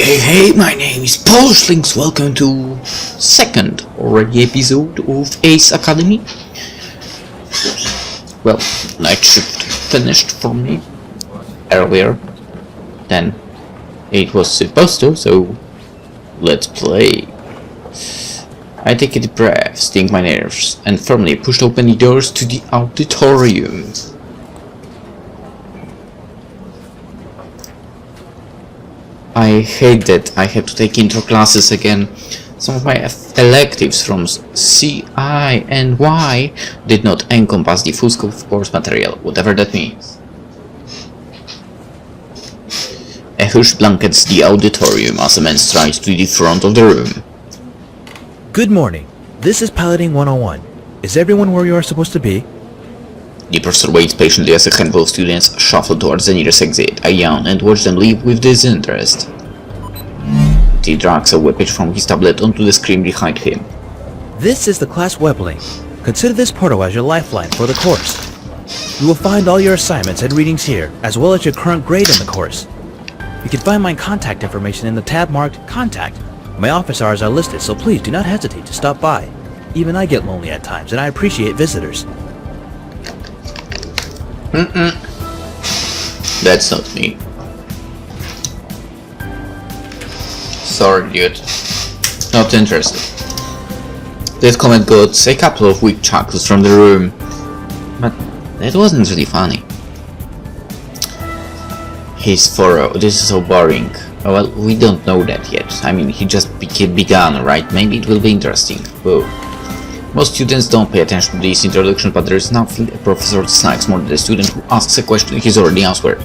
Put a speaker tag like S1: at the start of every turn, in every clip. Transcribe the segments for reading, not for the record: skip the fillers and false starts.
S1: Hey, my name is PolishLynx. Welcome to second already episode of Ace Academy. Well, night shift finished for me earlier than it was supposed to, so let's play. I take a deep breath, sting my nerves, and firmly pushed open the doors to the auditorium. I hate that I have to take intro classes again. Some of my electives from C, I, and Y did not encompass the full scope of course material, whatever that means. A hush blankets the auditorium as a man strides to the front of the room.
S2: Good morning. This is Piloting 101. Is everyone where you are supposed to be?
S1: The professor waits patiently as a handful of students shuffle towards the nearest exit. I yawn and watch them leave with disinterest. He drags a webpage from his tablet onto the screen behind him.
S2: This is the class web link. Consider this portal as your lifeline for the course. You will find all your assignments and readings here, as well as your current grade in the course. You can find my contact information in the tab marked Contact. My office hours are listed, so please do not hesitate to stop by. Even I get lonely at times, and I appreciate visitors.
S1: That's not me. Sorry, dude. Not interested. That comment got a couple of weak chuckles from the room, but that wasn't really funny. He's thorough. This is so boring. Well, we don't know that yet. I mean, he just began, right? Maybe it will be interesting. Whoa. Most students don't pay attention to this introduction, but there is nothing a professor dislikes more than a student who asks a question he's already answered.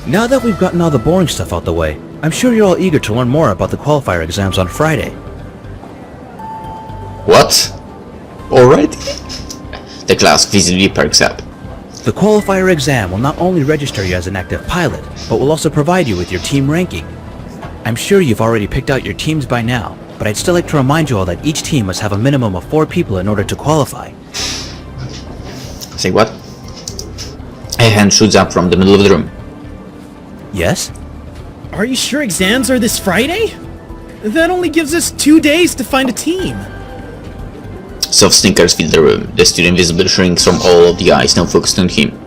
S2: Now that we've gotten all the boring stuff out the way, I'm sure you're all eager to learn more about the qualifier exams on Friday.
S1: What? Already? The class visibly perks up.
S2: The qualifier exam will not only register you as an active pilot, but will also provide you with your team ranking. I'm sure you've already picked out your teams by now, but I'd still like to remind you all that each team must have a minimum of 4 people in order to qualify.
S1: Say what? A hand shoots up from the middle of the room.
S2: Yes?
S3: Are you sure exams are this Friday? That only gives us 2 days to find a team.
S1: Soft snickers fill the room. The student visibly shrinks from all of the eyes now focused on him.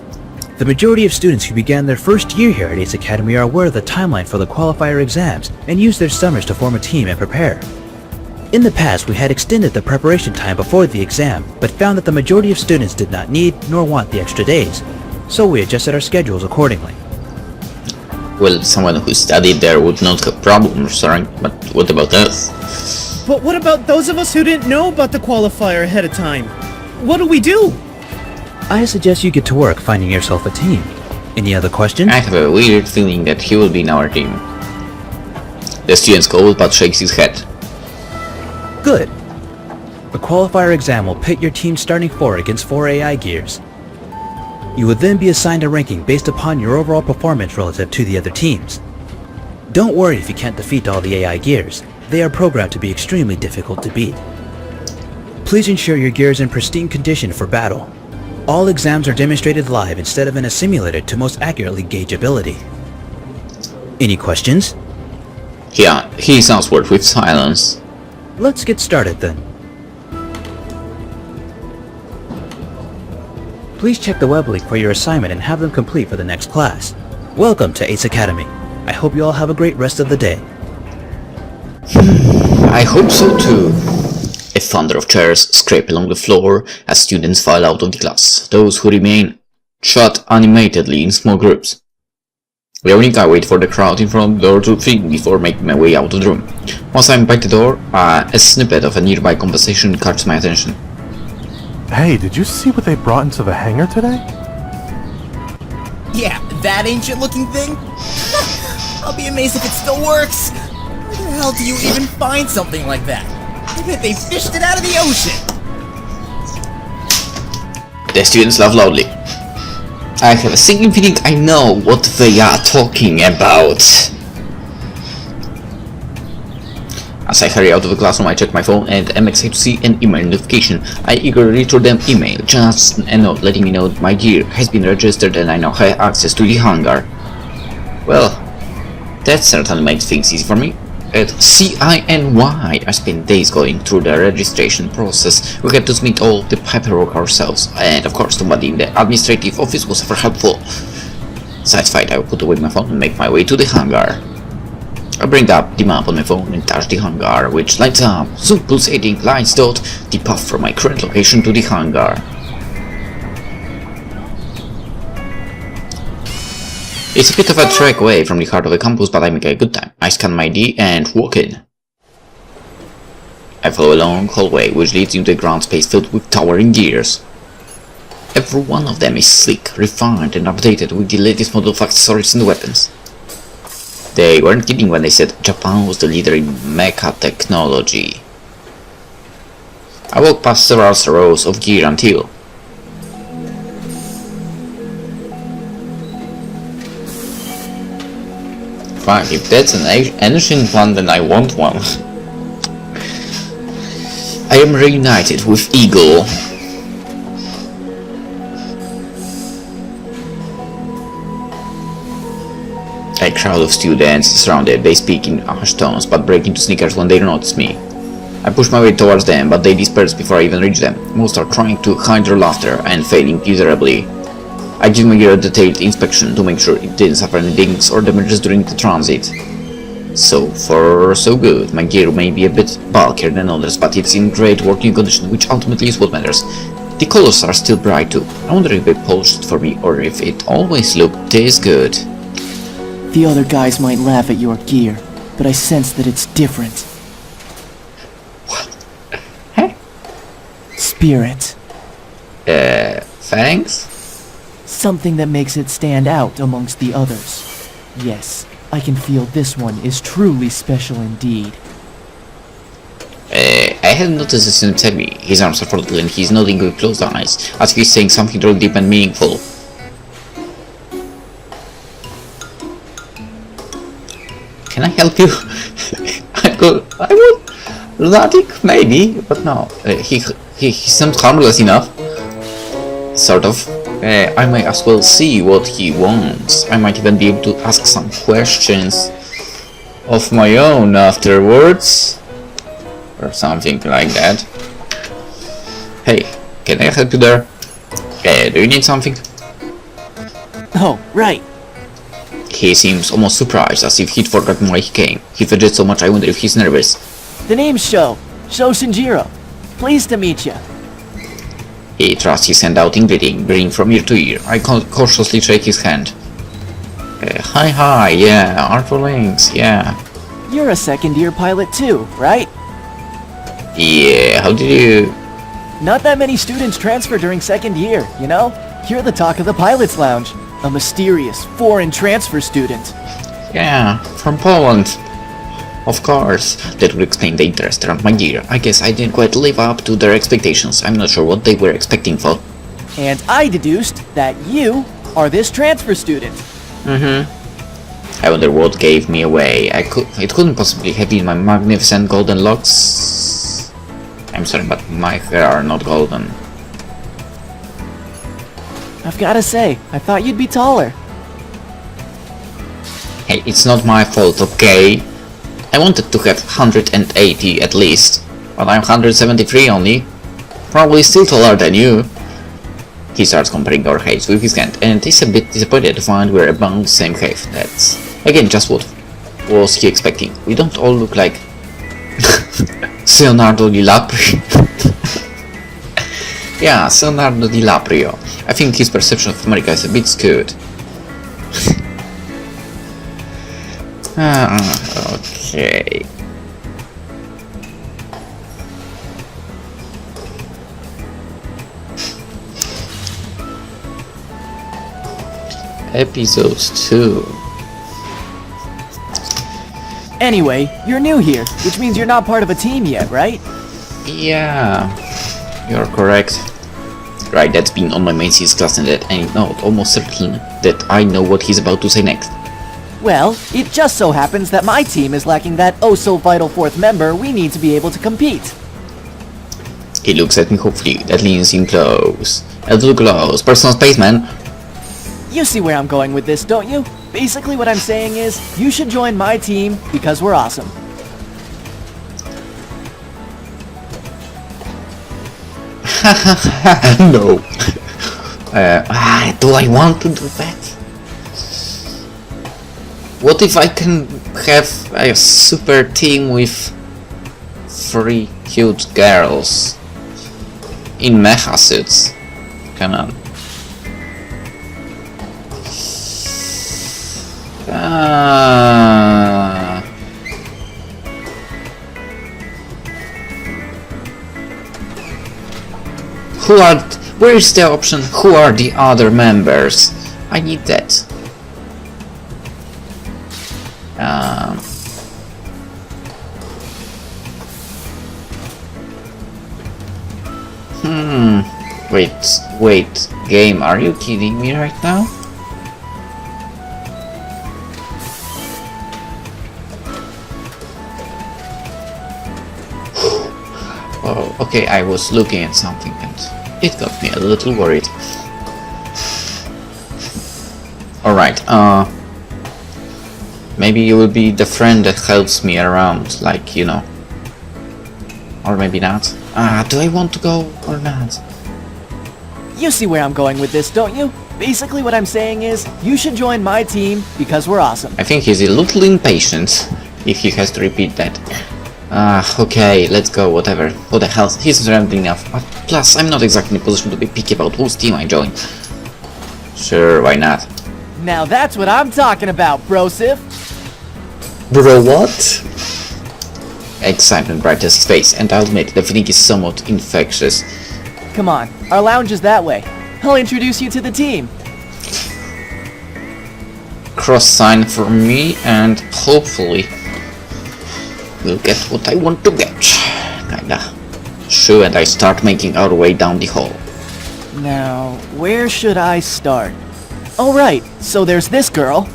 S2: The majority of students who began their first year here at Ace Academy are aware of the timeline for the qualifier exams and use their summers to form a team and prepare. In the past, we had extended the preparation time before the exam, but found that the majority of students did not need nor want the extra days, so we adjusted our schedules accordingly.
S1: Well, someone who studied there would not have problems, right? But what about us?
S3: But what about those of us who didn't know about the qualifier ahead of time? What do we do?
S2: I suggest you get to work finding yourself a team. Any other questions?
S1: I have a weird feeling that he will be in our team. The student scolds but shakes his head.
S2: Good. The qualifier exam will pit your team's starting 4 against 4 AI gears. You will then be assigned a ranking based upon your overall performance relative to the other teams. Don't worry if you can't defeat all the AI gears. They are programmed to be extremely difficult to beat. Please ensure your gear is in pristine condition for battle. All exams are demonstrated live instead of in a simulator to most accurately gauge ability. Any questions?
S1: Yeah, he is answered with silence.
S2: Let's get started then. Please check the web link for your assignment and have them complete for the next class. Welcome to Ace Academy. I hope you all have a great rest of the day.
S1: I hope so too. A thunder of chairs scrape along the floor as students file out of the class. Those who remain chat animatedly in small groups. Yawning, I wait for the crowd in front of the door to think before making my way out of the room. Once I'm by the door, a snippet of a nearby conversation catches my attention.
S4: Hey, did you see what they brought into the hangar today?
S5: Yeah, that ancient-looking thing? I'll be amazed if it still works! Where the hell do you even find something like that? I bet they fished it out of the ocean!
S1: The students laugh loudly. I have a sinking feeling I know what they are talking about. As I hurry out of the classroom, I check my phone and am excited to see an email notification. I eagerly return them email, just a note letting me know that my gear has been registered and I now have access to the hangar. Well, that certainly makes things easy for me. at CINY. I spent days going through the registration process. We had to submit all the paperwork ourselves, and of course nobody in the administrative office was ever helpful. Satisfied, I put away my phone and make my way to the hangar. I bring up the map on my phone and touch the hangar, which lights up. Soon pulsating lights dot the path from my current location to the hangar. It's a bit of a trek away from the heart of the campus, but I make a good time. I scan my ID and walk in. I follow a long hallway which leads into a ground space filled with towering gears. Every one of them is sleek, refined and updated with the latest model of accessories and weapons. They weren't kidding when they said Japan was the leader in mecha technology. I walk past several rows of gear until... Fuck, if that's an ancient one, then I want one. I am reunited with Eagle. A crowd of students surrounded. They speak in harsh tones, but break into sneakers when they notice me. I push my way towards them, but they disperse before I even reach them. Most are trying to hide their laughter and failing miserably. I give my gear a detailed inspection to make sure it didn't suffer any dings or damages during the transit. So far, so good. My gear may be a bit bulkier than others, but it's in great working condition, which ultimately is what matters. The colors are still bright too. I wonder if they polished it for me or if it always looked this good.
S6: The other guys might laugh at your gear, but I sense that it's different.
S1: What? Huh?
S6: Spirit.
S1: Thanks?
S6: Something that makes it stand out amongst the others. Yes, I can feel this one is truly special indeed.
S1: I hadn't noticed this inside me. His arms are folded and he's nodding with closed eyes, as if he's saying something really deep and meaningful. Can I help you? I would. Lunatic, maybe, but no. He seems harmless enough. Sort of. I might as well see what he wants. I might even be able to ask some questions of my own afterwards. Or something like that. Hey, can I help you there? Do you need something?
S6: Oh, right.
S1: He seems almost surprised, as if he'd forgotten why he came. He fidgets so much I wonder if he's nervous.
S6: The name's Sho Shinjiro. Pleased to meet you.
S1: He thrusts his hand out in greeting, grinning from ear to ear. I cautiously shake his hand. Hi, yeah, PolishLynx, yeah.
S6: You're a second-year pilot too, right?
S1: Yeah, how did you...
S6: Not that many students transfer during second year, you know? You're the talk of the pilot's lounge. A mysterious, foreign transfer student.
S1: Yeah, from Poland. Of course, that would explain the interest around my gear. I guess I didn't quite live up to their expectations. I'm not sure what they were expecting for.
S6: And I deduced that you are this transfer student.
S1: I wonder what gave me away. It couldn't possibly have been my magnificent golden locks. I'm sorry, but my hair are not golden.
S6: I've gotta say, I thought you'd be taller.
S1: Hey, it's not my fault, okay? I wanted to have 180 at least, but I'm 173 only. Probably still taller than you. He starts comparing our heights with his hand, and is a bit disappointed to find we're about the same height. That's, again, just what was he expecting. We don't all look like Leonardo DiCaprio. Yeah, Leonardo DiCaprio. I think his perception of America is a bit skewed. Okay. Episode 2.
S6: Anyway, you're new here, which means you're not part of a team yet, right?
S1: Yeah, you're correct. Right, that's been on my main since class, and that I know almost certain that I know what he's about to say next.
S6: Well, it just so happens that my team is lacking that oh-so-vital fourth member we need to be able to compete.
S1: He looks at me hopefully, that leans in close. A little close. Personal spaceman.
S6: You see where I'm going with this, don't you? Basically what I'm saying is, you should join my team because we're awesome.
S1: No. Do I want to do that? What if I can have a super team with 3 cute girls in mecha suits? Come on. Where is the option? Who are the other members? I need that. Wait, game, are you kidding me right now? Oh, okay, I was looking at something and it got me a little worried. Alright, maybe you will be the friend that helps me around, like, you know. Or maybe not. Do I want to go or not?
S6: You see where I'm going with this, don't you? Basically what I'm saying is, you should join my team because we're awesome.
S1: I think he's a little impatient if he has to repeat that. Okay, let's go, whatever. What the hell, he's rambling enough. Plus, I'm not exactly in a position to be picky about whose team I join. Sure, why not?
S6: Now that's what I'm talking about, brosif.
S1: Bro, what? Excitement brightens his face, and I'll admit the feeling is somewhat infectious.
S6: Come on, our lounge is that way. I'll introduce you to the team.
S1: Cross sign for me, and hopefully we'll get what I want to get. Kinda. Shu and I start making our way down the hall.
S6: Now, where should I start? Oh right, so there's this girl.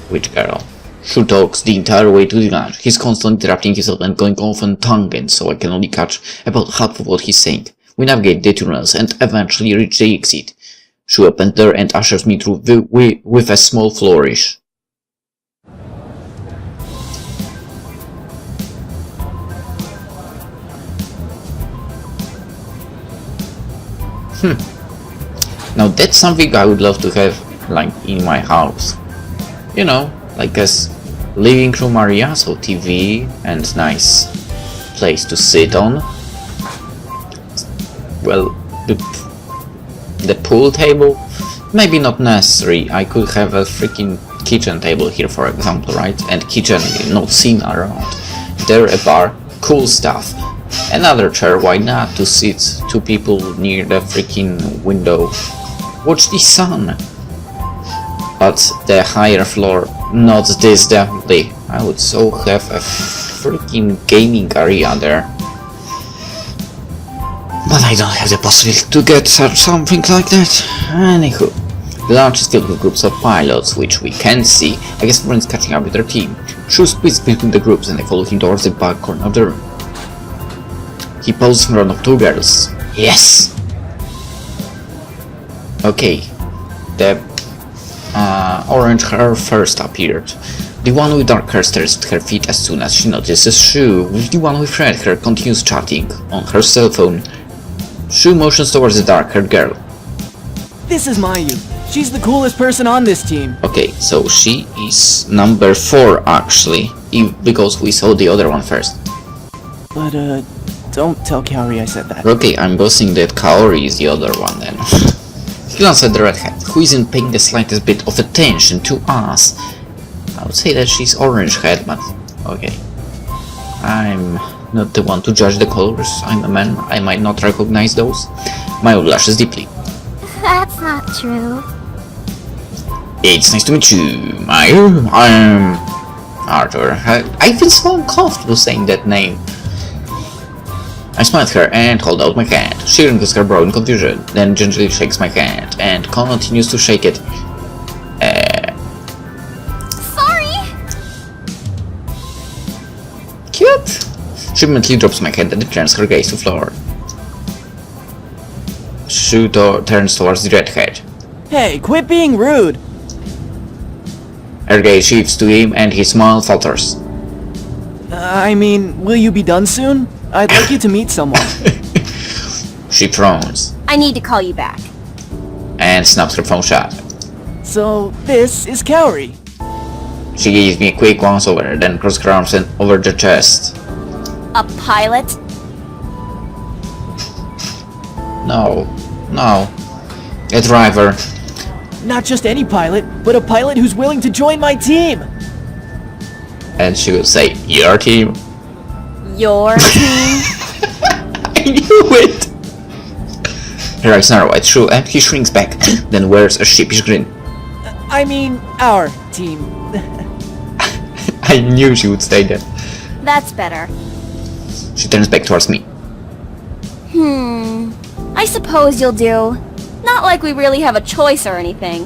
S1: Which girl? Shu talks the entire way to the lounge. He's constantly interrupting himself and going off on tangents, so I can only catch about half of what he's saying. We navigate the tunnels and eventually reach the exit. Shu opens the door and ushers me through with a small flourish. Now that's something I would love to have, like, in my house. You know, like a living room area, so TV and nice place to sit on. Well, the pool table, maybe not necessary. I could have a freaking kitchen table here, for example, right? And kitchen not seen around. There a bar, cool stuff. Another chair, why not? To sit two people near the freaking window. Watch the sun. But the higher floor, not this definitely. I would so have a freaking gaming area there. But I don't have the possibility to get something like that. Anywho, the lounge is filled with groups of pilots, which we can see. I guess everyone's catching up with their team. Shu splits between the groups and they follow him towards the back corner of the room. He poses in front of two girls. Yes! Okay, the orange hair first appeared. The one with dark hair stares at her feet as soon as she notices Shu. The one with red hair continues chatting on her cell phone. Shu motions towards the dark-haired girl.
S6: This is Mayu. She's the coolest person on this team.
S1: Okay, so she is number 4 actually, because we saw the other one first.
S6: But don't tell Kaori I said that.
S1: Okay, I'm guessing that Kaori is the other one then. He glanced at the redhead, who isn't paying the slightest bit of attention to us. I would say that she's orange-haired, but okay. I'm not the one to judge the colors. I'm a man, I might not recognize those. Mayu blushes deeply.
S7: That's not true.
S1: It's nice to meet you, Mayu. I'm Arthur. I feel so uncomfortable saying that name. I smile at her and hold out my hand. She wrinkles her brow in confusion, then gingerly shakes my hand and continues to shake it.
S7: Sorry!
S1: Cute! She mentally drops my hand and returns her gaze to the floor. Shu turns towards the redhead.
S6: Hey, quit being rude!
S1: Her gaze shifts to him and his smile falters.
S6: I mean, will you be done soon? I'd like you to meet someone.
S1: She frowns
S7: I need to call you back.
S1: and snaps her phone shut.
S6: So, this is Kaori.
S1: She gives me a quick once over, then crosses her arms and over the chest.
S7: A pilot?
S1: No, no. A driver.
S6: Not just any pilot, but a pilot who's willing to join my team.
S1: And she would say, your team.
S7: Your team?
S1: I knew it! Her eyes narrow at True and he shrinks back, then wears a sheepish grin.
S6: I mean, our team.
S1: I knew she would say that.
S7: That's better.
S1: She turns back towards me.
S7: I suppose you'll do. Not like we really have a choice or anything.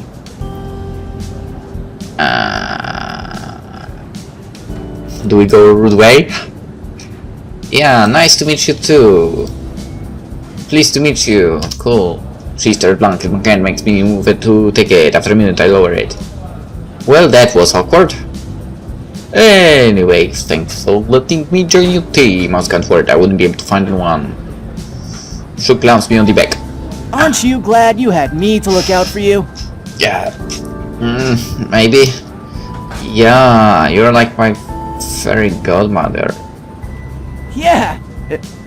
S1: Do we go a rude way? Yeah, nice to meet you too. Pleased to meet you. Cool. She stared blankly and makes me move it to take it. After a minute I lower it. Well, that was awkward. Anyway, thanks for letting me join your team. I was can't word I wouldn't be able to find one. She claps me on the back.
S6: Aren't you glad you had me to look out for you?
S1: Yeah. Maybe. Yeah, you're like my fairy godmother.
S6: Yeah.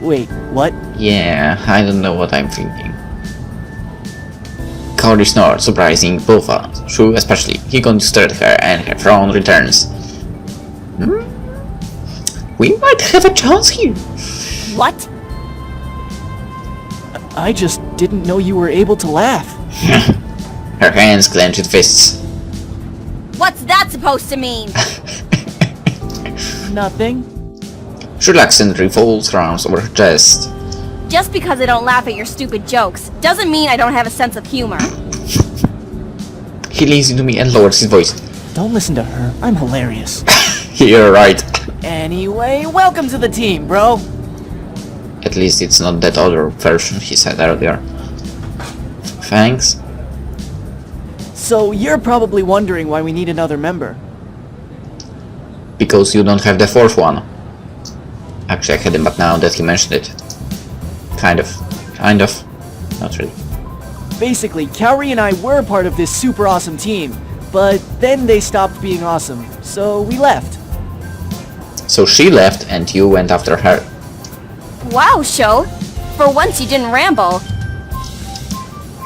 S6: Wait, what?
S1: Yeah, I don't know what I'm thinking. Kaori snorts, surprising both of us. True, especially. He continues to stare at her, and her frown returns. We might have a chance here.
S7: What?
S6: I just didn't know you were able to laugh.
S1: Her hands clench with fists.
S7: What's that supposed to mean?
S6: Nothing.
S1: She relaxes and refolds her arms over her chest.
S7: Just because I don't laugh at your stupid jokes doesn't mean I don't have a sense of humor.
S1: He leans into me and lowers his voice.
S6: Don't listen to her. I'm hilarious.
S1: You're right.
S6: Anyway, welcome to the team, bro.
S1: At least it's not that other version he said earlier. Thanks.
S6: So you're probably wondering why we need another member.
S1: Because you don't have the fourth one. Actually, I had him, but now that he mentioned it. Kind of. Not really.
S6: Basically, Kaori and I were part of this super awesome team, but then they stopped being awesome, so we left.
S1: So she left and you went after her.
S7: Wow, Sho. For once you didn't ramble.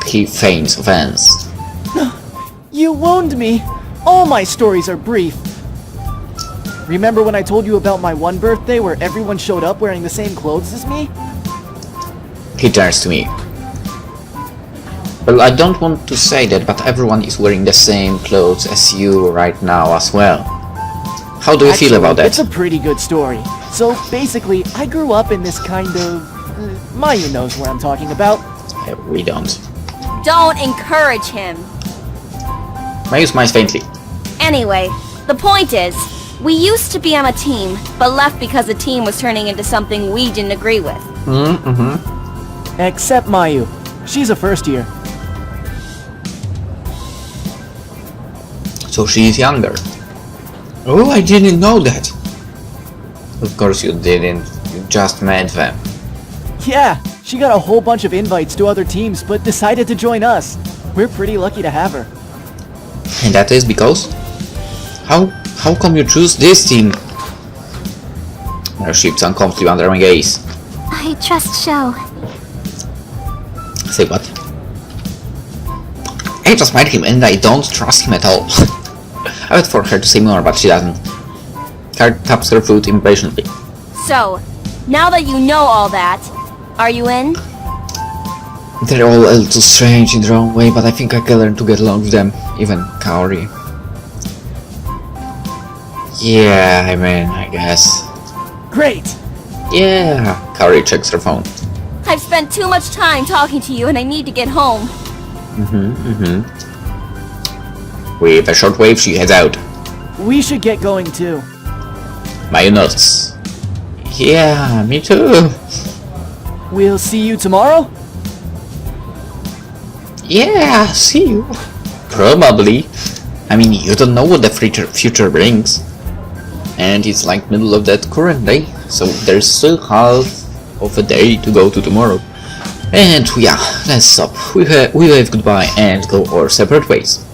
S1: He feigns offense.
S6: You wound me. All my stories are brief. Remember when I told you about my one birthday where everyone showed up wearing the same clothes as me?
S1: He turns to me. Well, I don't want to say that, but everyone is wearing the same clothes as you right now as well. How do you feel about that?
S6: It's a pretty good story. So basically, I grew up in this kind of... Mayu knows what I'm talking about.
S1: We don't.
S7: Don't encourage him.
S1: Mayu smiles faintly.
S7: Anyway, the point is, we used to be on a team, but left because the team was turning into something we didn't agree with.
S6: Except Mayu. She's a first year.
S1: So she is younger. Oh, I didn't know that. Of course you didn't. You just met them.
S6: Yeah, she got a whole bunch of invites to other teams, but decided to join us. We're pretty lucky to have her.
S1: And that is because? How come you choose this team? Her ship's uncomfortably under my gaze.
S7: I trust Sho.
S1: Say what? I just met him and I don't trust him at all. I wait for her to say more, but she doesn't. Her taps her foot impatiently.
S7: So, now that you know all that, are you in?
S1: They're all a little strange in their own way, but I think I can learn to get along with them, even Kaori. Yeah, I mean, I guess.
S6: Great!
S1: Yeah, Kaori checks her phone.
S7: I've spent too much time talking to you and I need to get home.
S1: With a short wave, she heads out.
S6: We should get going too.
S1: Mayu nods. Yeah, me too.
S6: We'll see you tomorrow?
S1: Yeah, see you. Probably. I mean, you don't know what the future brings. And it's like middle of that current day, so there's still half of a day to go to tomorrow. And yeah, let's stop. We wave goodbye and go our separate ways.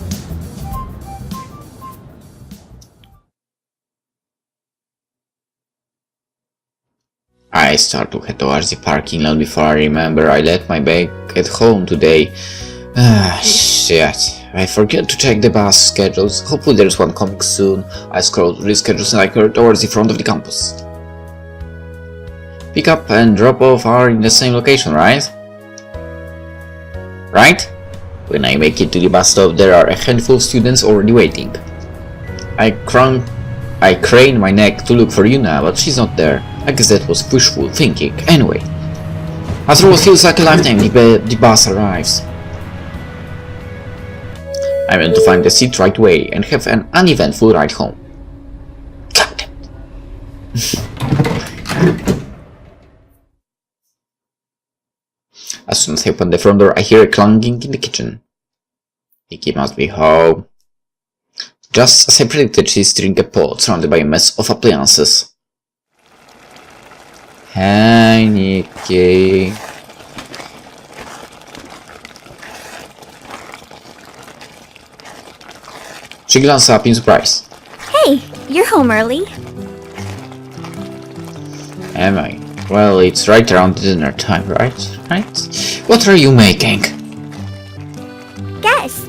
S1: I start to head towards the parking lot before I remember I left my bag at home today. Ah, shit. I forget to check the bus schedules. Hopefully there's one coming soon. I scroll through the schedules and I head towards the front of the campus. Pick up and drop off are in the same location, right? Right? When I make it to the bus stop, there are a handful of students already waiting. I crane my neck to look for Yuna, but she's not there. I guess that was wishful thinking. Anyway, after what feels like a lifetime, the bus arrives. I want to find the seat right away and have an uneventful ride home. God damn it. As soon as I open the front door, I hear a clanging in the kitchen. Nikki must be home. Just as I predicted, she's stirring a pot surrounded by a mess of appliances. Hi, Nikki. She glances up in surprise.
S7: Hey, you're home early.
S1: Am I? Well, it's right around dinner time, right? What are you making?
S7: Guess.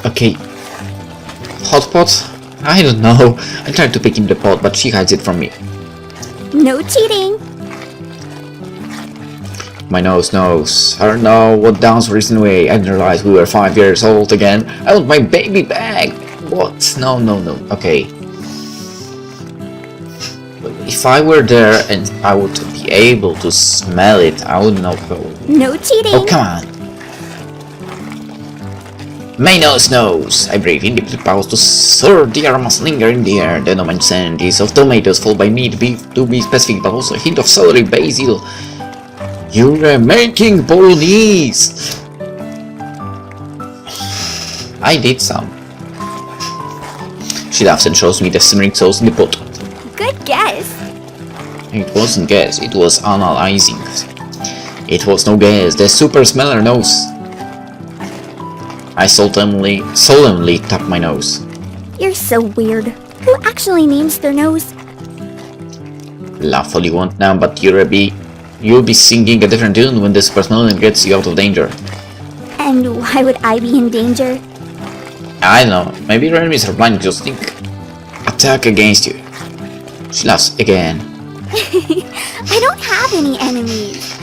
S1: Okay. Hot pot? I don't know. I tried to pick in the pot, but she hides it from me.
S7: No cheating.
S1: My nose knows. I don't know what downs the recent way. I didn't realize we were 5 years old again. I want my baby back. What? No. Okay. If I were there and I would be able to smell it, I would not go.
S7: No cheating.
S1: Oh, come on. My nose knows. I breathe in deeply, pause to serve the aromas linger in the air. The nomen scents of tomatoes, followed by meat, beef to be specific, but also a hint of celery, basil. You're making bolognese. I did some. She laughs and shows me the simmering sauce in the pot.
S7: Good guess.
S1: It wasn't guess, it was analyzing. It was no guess, the super smeller knows. I solemnly tap my nose.
S7: You're so weird. Who actually names their nose?
S1: Laugh all you want now, but you'll be singing a different tune when the super smeller gets you out of danger.
S7: And why would I be in danger?
S1: I don't know, maybe your enemies are planning to attack against you. She laughs again.
S7: I don't have any enemies.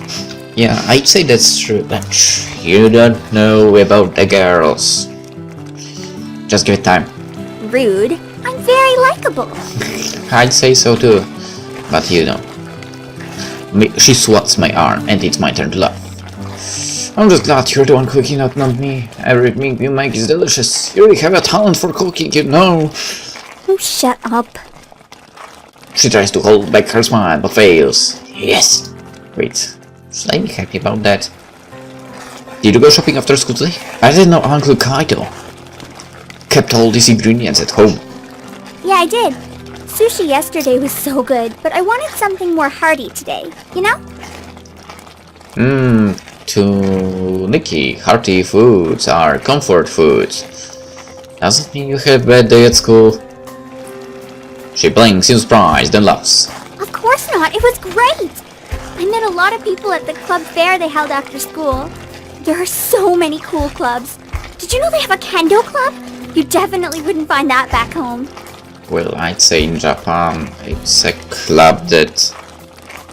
S1: Yeah, I'd say that's true, but you don't know about the girls. Just give it time.
S7: Rude. I'm very likable.
S1: I'd say so too, but you know. She swats my arm, and it's my turn to laugh. I'm just glad you're the one cooking, not me. Everything you make is delicious. You really have a talent for cooking, you know.
S7: Oh, shut up.
S1: She tries to hold back her smile, but fails. Yes! Wait, slightly happy about that. Did you go shopping after school today? I didn't know Uncle Kaito kept all these ingredients at home.
S7: Yeah, I did. Sushi yesterday was so good, but I wanted something more hearty today, you know?
S1: To Nikki, hearty foods are comfort foods. Doesn't mean you had a bad day at school. She blinks in surprise, then laughs.
S7: Of course not, it was great! I met a lot of people at the club fair they held after school. There are so many cool clubs. Did you know they have a kendo club? You definitely wouldn't find that back home.
S1: Well, I'd say in Japan, it's a club that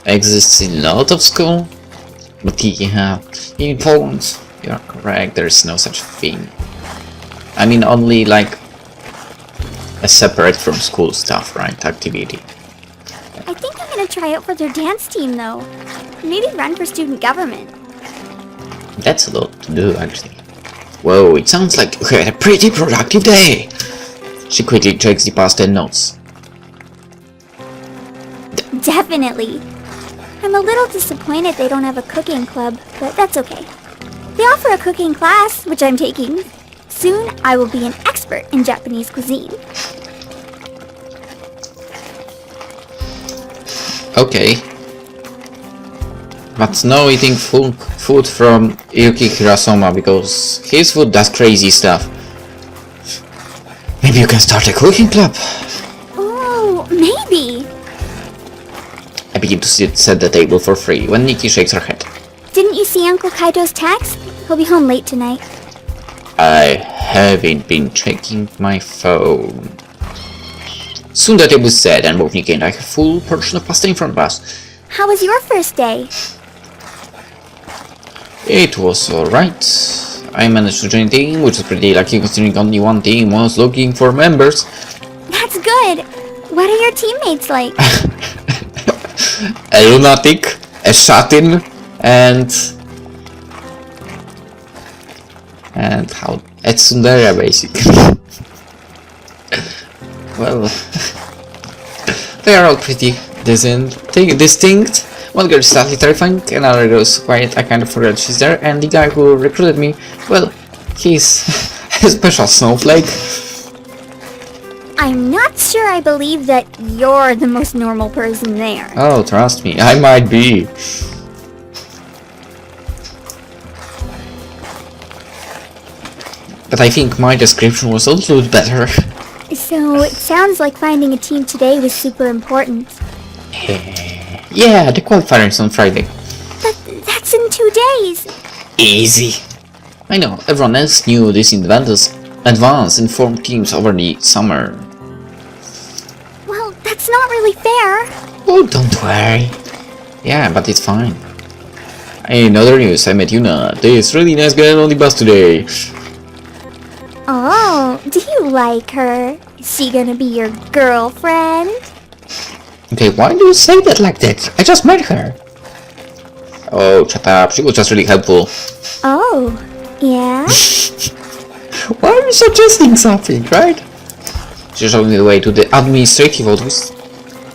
S1: exists in a lot of schools. But yeah, in Poland, you're correct, there's no such thing. I mean, only like a separate from school stuff, right? Activity.
S7: I think I'm gonna try out for their dance team though. Maybe run for student government.
S1: That's a lot to do, actually. Whoa, it sounds like you had a pretty productive day. She quickly checks the past and notes.
S7: Definitely. I'm a little disappointed they don't have a cooking club, but that's okay. They offer a cooking class, which I'm taking. Soon, I will be an expert in Japanese cuisine.
S1: Okay. But no eating food from Yuki Hirasoma because his food does crazy stuff. Maybe you can start a cooking club.
S7: Oh, maybe.
S1: I begin to set the table for free when Nikki shakes her head.
S7: Didn't you see Uncle Kaido's text? He'll be home late tonight.
S1: I haven't been checking my phone. Soon the table is set and both Nikki and I have full portion of pasta in front of us.
S7: How was your first day?
S1: It was alright. I managed to join a team, which was pretty lucky considering only one team was looking for members.
S7: That's good. What are your teammates like?
S1: A lunatic, a shut-in, and how? A tsundere, basically. Well, they are all pretty distinct. One girl is slightly terrifying, another girl is quiet, I kind of forgot she's there, and the guy who recruited me, well, he's a special snowflake.
S7: I'm not sure I believe that you're the most normal person there.
S1: Oh, trust me, I might be. But I think my description was a little bit better.
S7: So, it sounds like finding a team today was super important.
S1: Yeah, the qualifier is on Friday.
S7: But that's in 2 days.
S1: Easy. I know, everyone else knew this in advance and formed teams over the summer.
S7: Well, that's not really fair.
S1: Oh, don't worry. Yeah, but it's fine. In other news, I met Yuna, this really nice girl on the bus today.
S7: Oh, do you like her? Is she gonna be your girlfriend?
S1: Okay, why do you say that like that? I just met her. Oh, shut up. She was just really helpful.
S7: Oh, yeah?
S1: Why are you suggesting something, right? She showed me the way to the administrative office.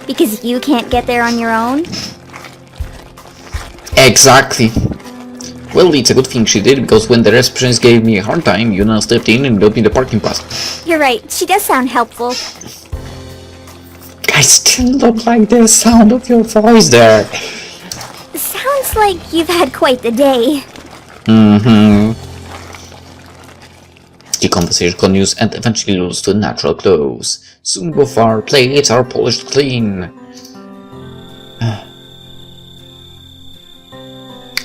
S7: Because you can't get there on your own?
S1: Exactly. Well, it's a good thing she did, because when the receptionist gave me a hard time, Yuna stepped in and got me the parking pass.
S7: You're right, she does sound helpful.
S1: I still don't like the sound of your voice there.
S7: Sounds like you've had quite the day.
S1: The conversation continues and eventually leads to a natural close. Soon both our plates are polished clean.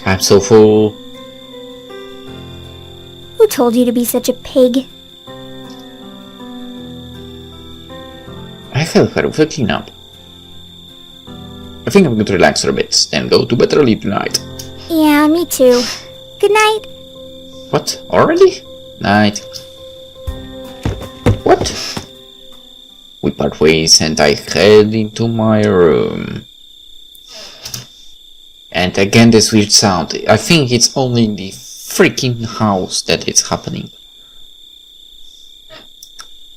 S1: I'm so full.
S7: Who told you to be such a pig?
S1: I have heard of a cleanup. I think I'm going to relax for a bit, then go to bed early tonight.
S7: Yeah, me too. Good night.
S1: What? Already? Night. What? We part ways and I head into my room. And again this weird sound. I think it's only in the freaking house that it's happening.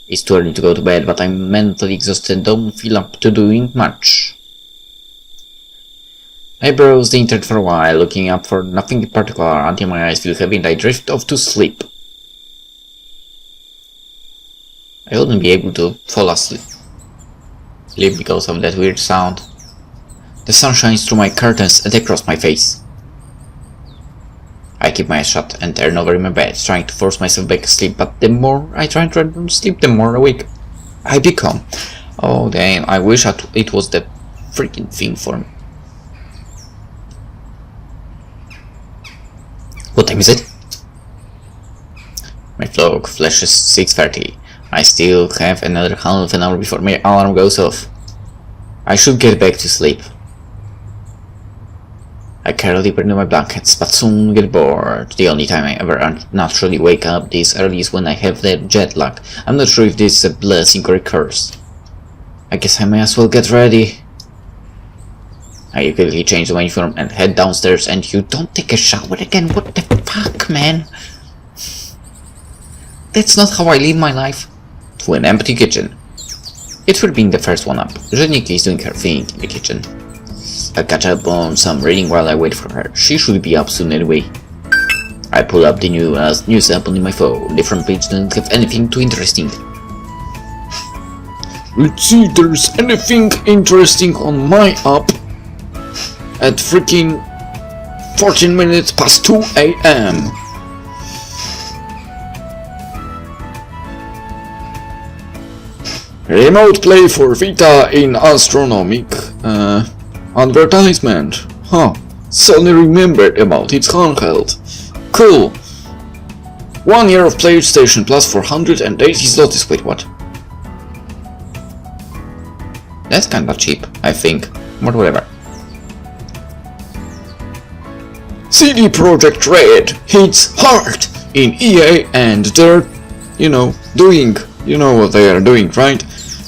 S1: It's too early to go to bed, but I'm mentally exhausted and don't feel up to doing much. I browse the internet for a while, looking up for nothing in particular until my eyes feel heavy and I drift off to sleep. I wouldn't be able to fall asleep because of that weird sound. The sun shines through my curtains and across my face. I keep my eyes shut and turn over in my bed, trying to force myself back asleep, but the more I try to sleep, the more awake I become. Oh damn, I wish it was that freaking thing for me. What time is it? My clock flashes 6:30. I still have another half an hour before my alarm goes off. I should get back to sleep. I curl deeper into my blankets, but soon get bored. The only time I ever naturally wake up this early is when I have that jet lag. I'm not sure if this is a blessing or a curse. I guess I may as well get ready. I quickly change my uniform and head downstairs, and you don't take a shower again? What the fuck, man? That's not how I live my life. To an empty kitchen. It's for being the first one up. Nikki is doing her thing in the kitchen. I catch up on some reading while I wait for her. She should be up soon anyway. I pull up the news app on my phone. The front page doesn't have anything too interesting. Let's see if there's anything interesting on my app. At freaking 14 minutes past 2 a.m. Remote play for Vita in astronomic advertisement. Huh. Suddenly remembered about its handheld. Cool. 1 year of PlayStation Plus for 180 zlotys. Wait, what? That's kinda cheap, I think. But whatever. CD Projekt Red hits hard in EA and they're, doing, what they are doing, right?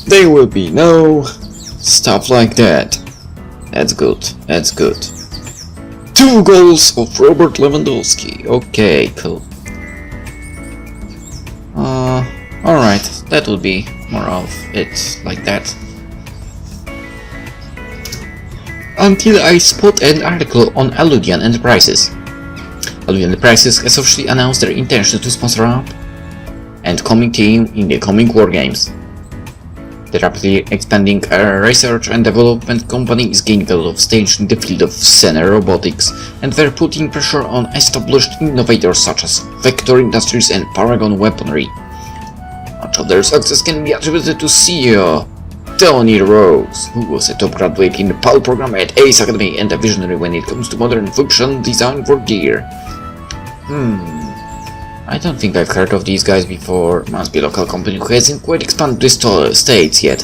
S1: There will be no stuff like that. That's good, that's good. 2 goals of Robert Lewandowski. Okay, cool. Alright, that would be more of it like that. Until I spot an article on Alludian Enterprises. Alludian Enterprises has officially announced their intention to sponsor up and coming team in the coming war games. The rapidly expanding research and development company is gaining a lot of stage in the field of Xener robotics, and they're putting pressure on established innovators such as Vector Industries and Paragon Weaponry. Much of their success can be attributed to CEO Tony Rose, who was a top graduate in the PAL program at Ace Academy and a visionary when it comes to modern function design for gear. I don't think I've heard of these guys before. Must be a local company who hasn't quite expanded the states yet.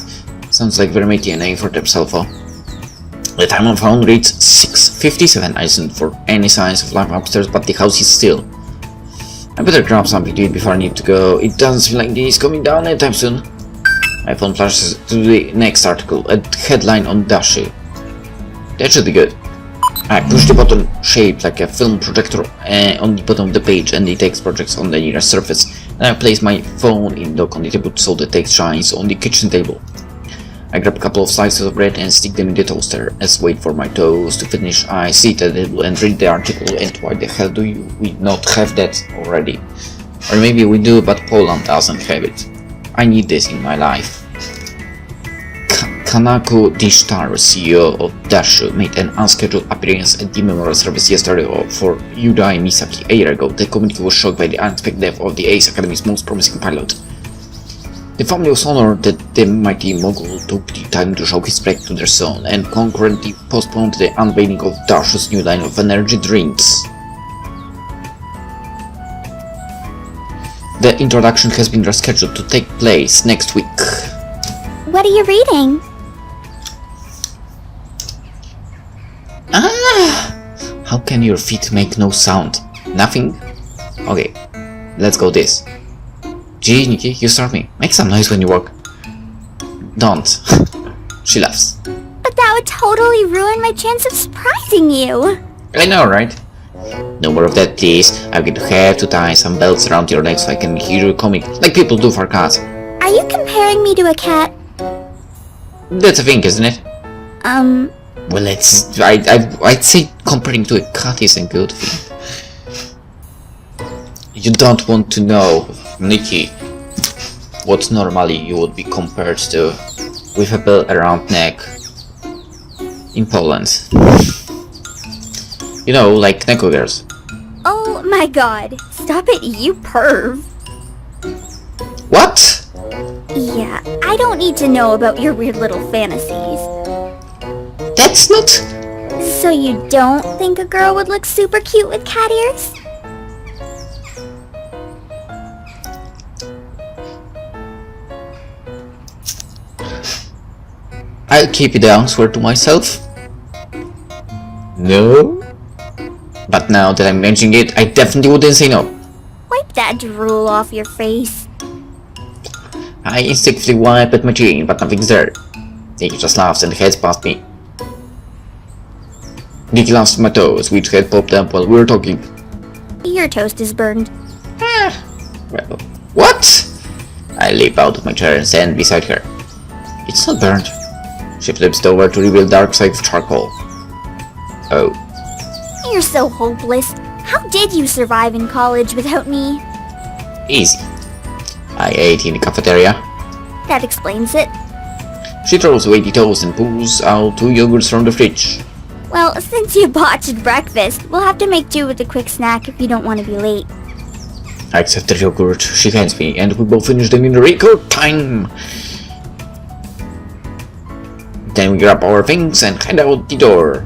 S1: Sounds like they're making a name for themselves. The time on phone reads 6:57. I isn't for any signs of life upstairs, but the house is still. I better grab something to eat before I need to go. It doesn't feel like this is coming down anytime soon. My phone flashes to the next article, a headline on Dashi. That should be good. I push the button shaped like a film projector on the bottom of the page and the text projects on the nearest surface. Then I place my phone in dock on the table so the text shines on the kitchen table. I grab a couple of slices of bread and stick them in the toaster. As wait for my toast to finish, I sit at the table and read the article. And why the hell do we not have that already? Or maybe we do, but Poland doesn't have it. I need this in my life. Kanako Dishtar, CEO of Dashu, made an unscheduled appearance at the memorial service yesterday for Yudai Misaki. A year ago, the community was shocked by the unexpected death of the Ace Academy's most promising pilot. The family was honored that the mighty mogul took the time to show his respect to their son and concurrently postponed the unveiling of Dashu's new line of energy drinks. The introduction has been rescheduled to take place next week.
S7: What are you reading?
S1: How can your feet make no sound? Nothing? Okay, let's go this. Gee, Nikki, you start me. Make some noise when you walk. Don't. She laughs.
S7: But that would totally ruin my chance of surprising you.
S1: I know, right? No more of that, please. I'm going to have to tie some belts around your neck so I can hear you coming, like people do for cats.
S7: Are you comparing me to a cat?
S1: That's a thing, isn't it? Well, I'd say comparing to a cat is a good thing. You don't want to know, Nikki, what normally you would be compared to with a belt around neck in Poland. You know, like Neko girls.
S7: Oh my god. Stop it, you perv.
S1: What?
S7: Yeah, I don't need to know about your weird little fantasies.
S1: That's not...
S7: So you don't think a girl would look super cute with cat ears?
S1: I'll keep the answer to myself. No? But now that I'm mentioning it, I definitely wouldn't say no.
S7: Wipe that drool off your face.
S1: I instinctively wipe at my chin, but nothing's there. Nikki just laughs and heads past me. Nikki laughs at my toes, which had popped up while we were talking.
S7: Your toast is burned.
S1: Well, what? I leap out of my chair and stand beside her. It's not burned. She flips it over to reveal dark side of charcoal. Oh.
S7: You're so hopeless. How did you survive in college without me?
S1: Easy. I ate in the cafeteria.
S7: That explains it.
S1: She throws away the toast and pulls out 2 yogurts from the fridge.
S7: Well, since you botched breakfast, we'll have to make do with a quick snack if you don't want to be late.
S1: I accept the yogurt she hands me, and we both finish them in record time. Then we grab our things and head out the door.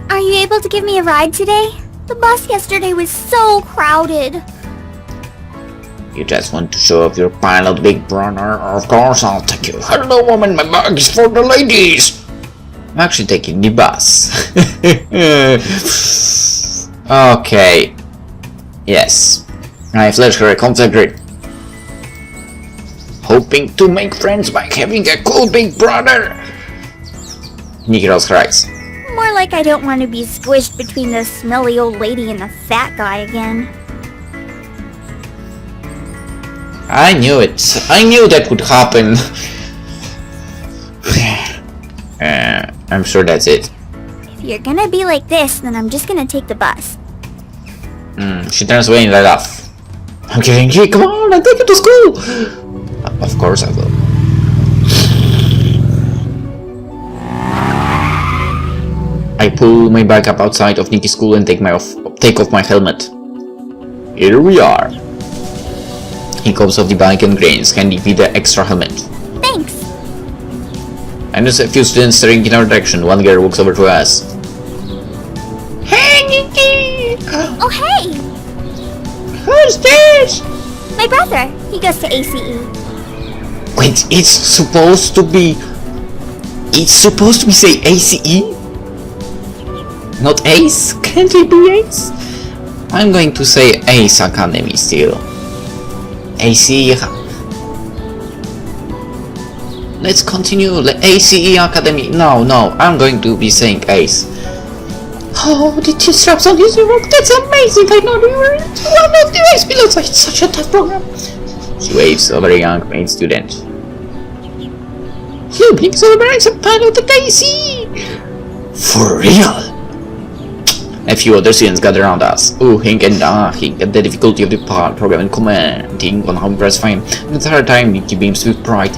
S7: Are you able to give me a ride today? The bus yesterday was so crowded.
S1: You just want to show off your pilot, big brother? Of course I'll take you. Hello woman, my bag is for the ladies. I'm actually taking the bus. Okay. Yes. I flash her a contact grid. Hoping to make friends by having a cool big brother. Nikki rolls her eyes.
S7: More like I don't want to be squished between the smelly old lady and the fat guy again.
S1: I knew it. I knew that would happen. I'm sure that's it.
S7: If you're gonna be like this, then I'm just gonna take the bus.
S1: She turns away and I laugh. I'm kidding. Hey, come on, I'll take you to school. Of course I will. I pull my bag up outside of Nikki's school and take off my helmet. Here we are. He comes off the bike and grins, handing me the extra helmet.
S7: Thanks.
S1: And there's a few students staring in our direction. One girl walks over to us. Hey, Nikki!
S7: Oh, hey!
S1: Who's this?
S7: My brother. He goes to ACE.
S1: Wait, it's supposed to be say ACE? Not ACE? Can't it be ACE? I'm going to say ACE Academy still. ACE. Let's continue. The ACE Academy. No, I'm going to be saying ACE. Oh, the two straps on his rock. That's amazing. I know you were one of the ACE pilots. It's such a tough program. She waves over a young maid student. Lynx is a pilot at ACE. For real? A few other students gather around us, oohing and ahing at the difficulty of the program and commenting on how impressive I am. At the entire time, Nikki beams with pride.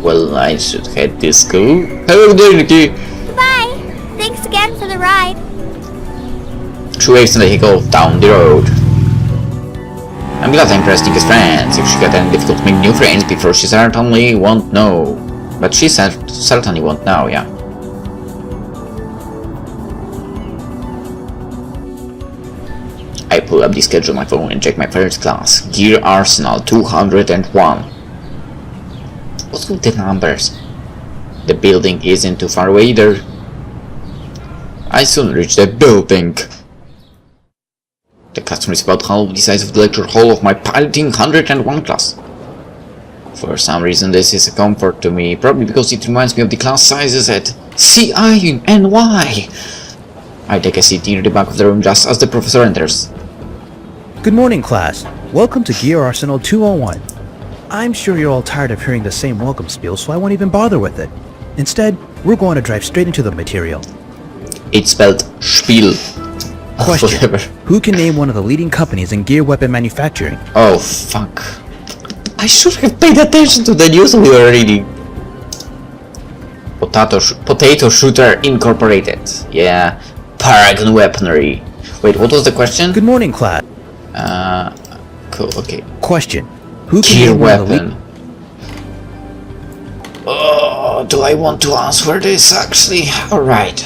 S1: Well, I should head to school. Hello there, Nikki!
S7: Bye! Thanks again for the ride.
S1: She waves and they go down the road. I'm glad I impressed Nikki's friends. If she got any difficulty making new friends before, she certainly won't know. But she certainly won't know, yeah. I pull up the schedule on my phone and check my favorite class. Gear Arsenal 201. What's with the numbers? The building isn't too far away either. I soon reach the building. The classroom is about half the size of the lecture hall of my piloting 101 class. For some reason this is a comfort to me, probably because it reminds me of the class sizes at CI and Y. I take a seat near the back of the room just as the professor enters.
S2: Good morning, class. Welcome to Gear Arsenal 201. I'm sure you're all tired of hearing the same welcome spiel, so I won't even bother with it. Instead, we're going to drive straight into the material.
S1: It's spelled Spiel.
S2: Question.
S1: Whatever.
S2: Who can name one of the leading companies in gear weapon manufacturing?
S1: Oh, fuck. I should have paid attention to the news we were reading. Potato Shooter Incorporated. Yeah. Paragon Weaponry. Wait, what was the question?
S2: Good morning, class.
S1: Cool, okay.
S2: Question. Who can
S1: Gear
S2: name one of the
S1: weapon. Oh, do I want to answer this actually? Alright.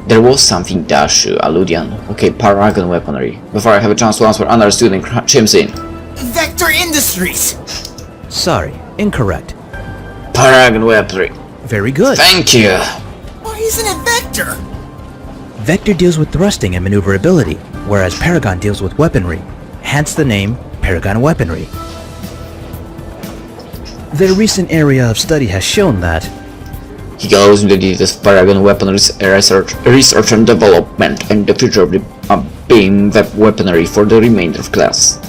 S1: There was something dash allusion. Okay, Paragon Weaponry. Before I have a chance to answer, another student chimes in.
S5: Vector Industries!
S2: Sorry, incorrect.
S1: Paragon Weaponry.
S2: Very good.
S1: Thank you.
S5: Why isn't it Vector?
S2: Vector deals with thrusting and maneuverability, whereas Paragon deals with weaponry, hence the name Paragon Weaponry. Their recent area of study has shown that
S1: He goes into the details of Paragon Weaponry research and development and the future of the beam weaponry for the remainder of class.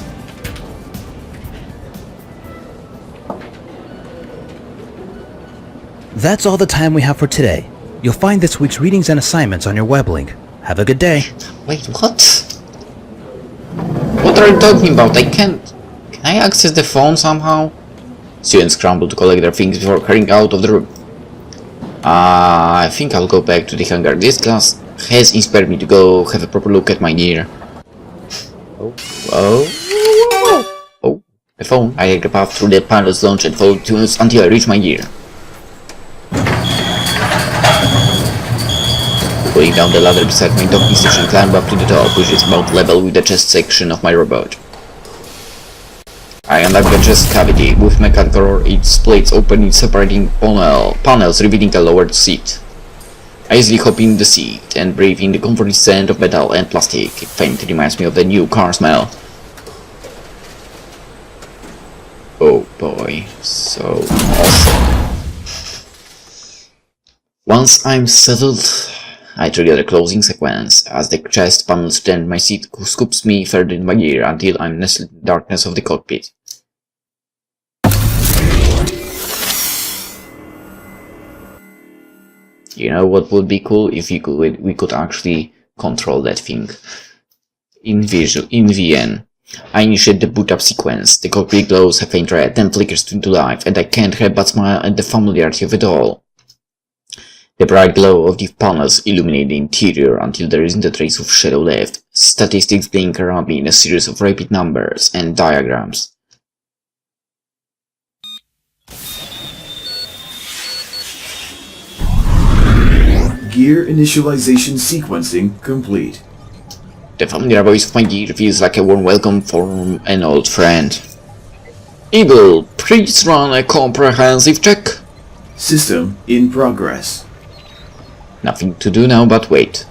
S2: That's all the time we have for today. You'll find this week's readings and assignments on your web link. Have a good day.
S1: Wait, what? What are you talking about? Can I access the phone somehow? Students scramble to collect their things before hurrying out of the room. I think I'll go back to the hangar. This class has inspired me to go have a proper look at my gear. Oh, the phone. I take the path through the pilot's launch and follow tunes until I reach my gear. Going down the ladder beside my docking station, climb up to the top, which is about level with the chest section of my robot. I unlock the chest cavity. With mechanical its plates opening, separating panels, revealing a lowered seat. I easily hop in the seat and breathe in the comforting scent of metal and plastic. It faintly reminds me of the new car smell. Oh boy, so awesome. Once I'm settled, I trigger the closing sequence. As the chest panels turn, my seat scoops me further in my gear until I'm nestled in the darkness of the cockpit. You know what would be cool if we could actually control that thing in VN. I initiate the boot up sequence. The cockpit glows a faint red, then flickers into life, and I can't help but smile at the familiarity of it all. The bright glow of the panels illuminate the interior until there isn't a trace of shadow left. Statistics blink around me in a series of rapid numbers and diagrams.
S8: Gear initialization sequencing complete.
S1: The familiar voice of my gear feels like a warm welcome from an old friend. Eagle, please run a comprehensive check.
S8: System in progress.
S1: Nothing to do now but wait.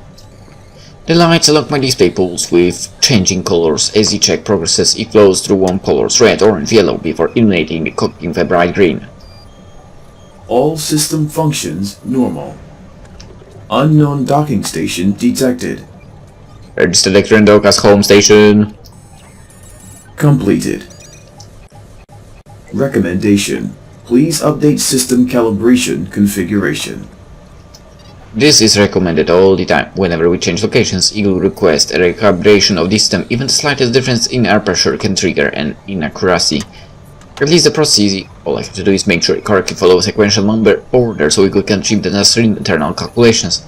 S1: The lights along my display pulse with changing colors. As the check progresses, it flows through warm colors, red, orange, yellow, before illuminating the cockpit with a bright green.
S8: All system functions normal. Unknown docking station detected.
S1: Register the current dock as home station.
S8: Completed. Recommendation. Please update system calibration configuration.
S1: This is recommended all the time. Whenever we change locations, Eagle requests a recalibration of the system. Even the slightest difference in air pressure can trigger an inaccuracy. At least the process, all I have to do is make sure it correctly follows sequential number order so Eagle can achieve the necessary internal calculations.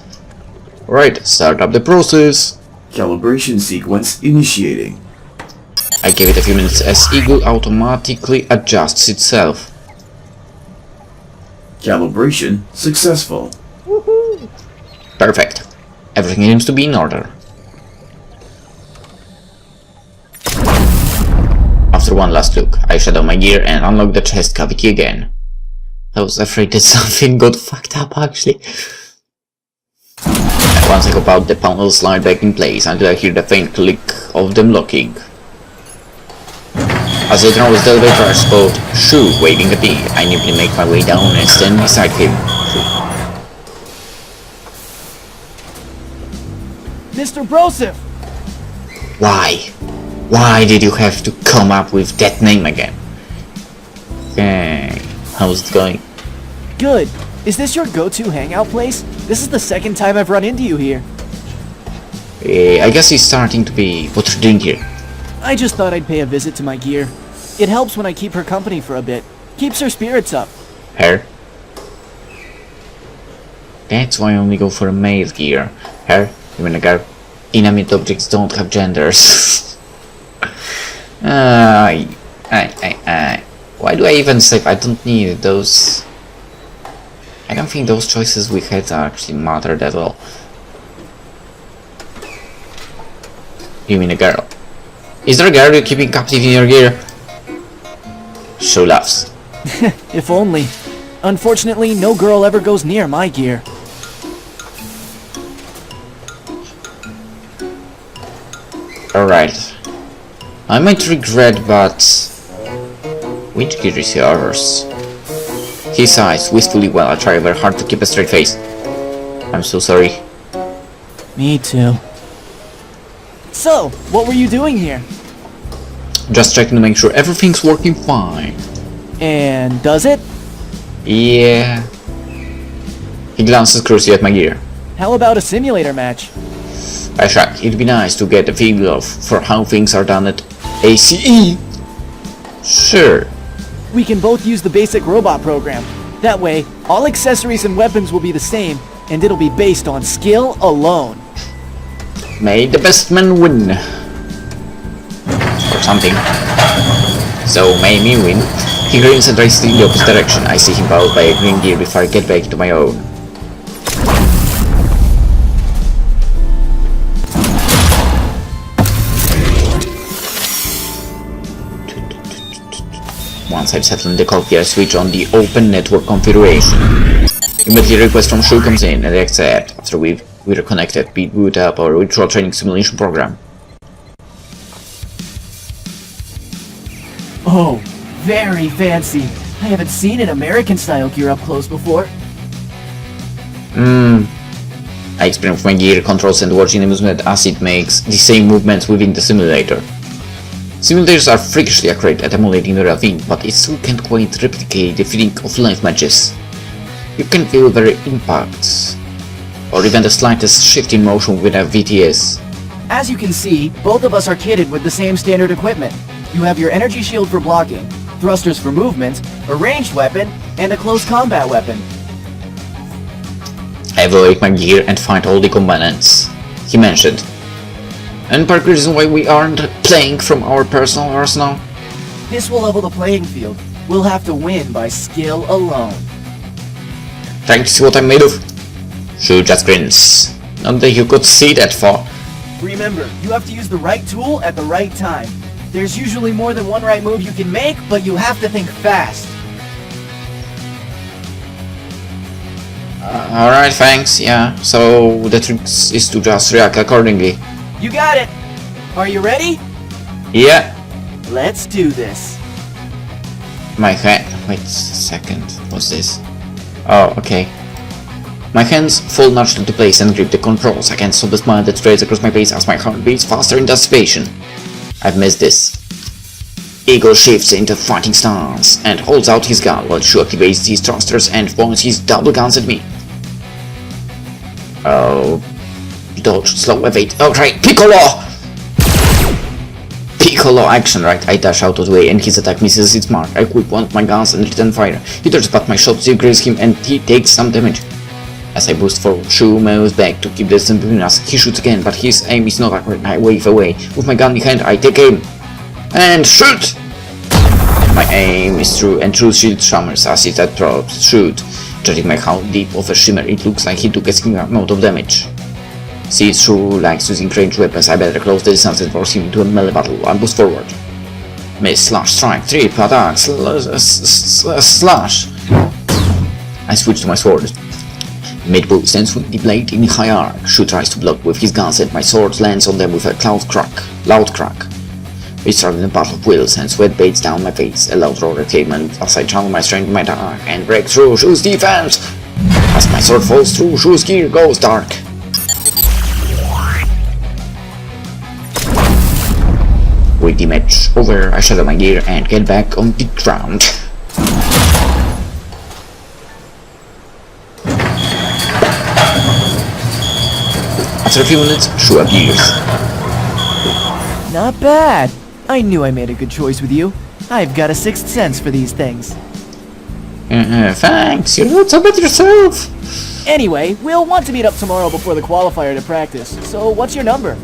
S1: Alright, start up the process.
S8: Calibration sequence initiating.
S1: I give it a few minutes as Eagle automatically adjusts itself.
S8: Calibration successful.
S1: Perfect. Everything seems to be in order. After one last look, I shadow my gear and unlock the chest cavity again. I was afraid that something got fucked up actually. And once I hop out, the panels slide back in place until I hear the faint click of them locking. As I turn with the elevator spot, Shu waving at me, I nimbly make my way down and stand beside him.
S6: Mr. Broseph!
S1: Why? Why did you have to come up with that name again? Hey, how's it going?
S6: Good. Is this your go-to hangout place? This is the second time I've run into you here.
S1: I guess it's starting to be what you're doing here.
S6: I just thought I'd pay a visit to my gear. It helps when I keep her company for a bit. Keeps her spirits up.
S1: Her? That's why I only go for a male gear. Her, you mean a girl? Inanimate objects don't have genders. Why do I even say I don't need those? I don't think those choices we had actually mattered at all. You mean a girl? Is there a girl you're keeping captive in your gear? Shu laughs.
S6: If only. Unfortunately, no girl ever goes near my gear.
S1: Alright. I might regret, but which gear is yours? He sighs wistfully while I try very hard to keep a straight face. I'm so sorry.
S6: Me too. So, what were you doing here?
S1: Just checking to make sure everything's working fine.
S6: And does it?
S1: Yeah. He glances closely at my gear.
S6: How about a simulator match?
S1: I shrug. It'd be nice to get a feel for how things are done at ACE. Sure.
S6: We can both use the basic robot program. That way, all accessories and weapons will be the same, and it'll be based on skill alone.
S1: May the best man win. Or something. So may me win. He grins and races in the opposite direction. I see him bowed by a green gear before I get back to my own. Once I've settled in the cockpit, I switch on the open network configuration. Immediately a request from Shu comes in and I accept. After we're reconnected, we boot up our virtual training simulation program.
S6: Oh, very fancy. I haven't seen an American-style gear up close before.
S1: I experiment my gear controls and watching the movement as it makes the same movements within the simulator. Simulators are freakishly accurate at emulating the real thing, but it still can't quite replicate the feeling of live matches. You can feel their impacts, or even the slightest shift in motion with a VTS.
S6: As you can see, both of us are kitted with the same standard equipment. You have your energy shield for blocking, thrusters for movement, a ranged weapon, and a close combat weapon.
S1: I evaluate my gear and find all the components he mentioned. And part of the reason why we aren't playing from our personal arsenal.
S6: This will level the playing field. We'll have to win by skill alone.
S1: Trying to see what I'm made of? Shu just grins. Not that you could see that far.
S6: Remember, you have to use the right tool at the right time. There's usually more than one right move you can make, but you have to think fast.
S1: Alright, thanks, yeah. So the trick is to just react accordingly.
S6: You got it! Are you ready?
S1: Yeah.
S6: Let's do this.
S1: My hand. Wait a second. What's this? Oh, okay. My hands fall naturally into place and grip the controls. I can't stop the smile that spreads across my face as my heart beats faster in anticipation. I've missed this. Eagle shifts into fighting stance and holds out his gun while Shu activates his thrusters and points his double guns at me. Oh. Dodge, slow, evade. Okay, Piccolo! Piccolo action, right? I dash out of the way and his attack misses its mark. I quick point my guns and return fire. He turns back my shots to graze him and he takes some damage. As I boost forward, Shu moves back to keep the distance between us. He shoots again, but his aim is not accurate. I wave away. With my gun in hand, I take aim. And shoot! My aim is true and true shield shammers as it drops. Shoot. Judging by how deep of a shimmer it looks like he took a significant amount of damage. See, Shu likes using ranged weapons. I better close the distance and force him into a melee battle. I boost forward. Miss, slash, strike, trip, attack, slash. I switch to my sword. Mid boost and swing the blade in high arc. Shu tries to block with his guns and my sword lands on them with a loud crack. We start in a battle of wills and sweat beads down my face. A loud roar achievement as I channel my strength in my attack and break through Shu's defense. As my sword falls through, Shu's gear goes dark. With the match over, I shatter my gear and get back on the ground. After a few minutes, Shu appears.
S6: Not bad. I knew I made a good choice with you. I've got a sixth sense for these things.
S1: Thanks, you wrote about yourself.
S6: Anyway, we'll want to meet up tomorrow before the qualifier to practice. So what's your number?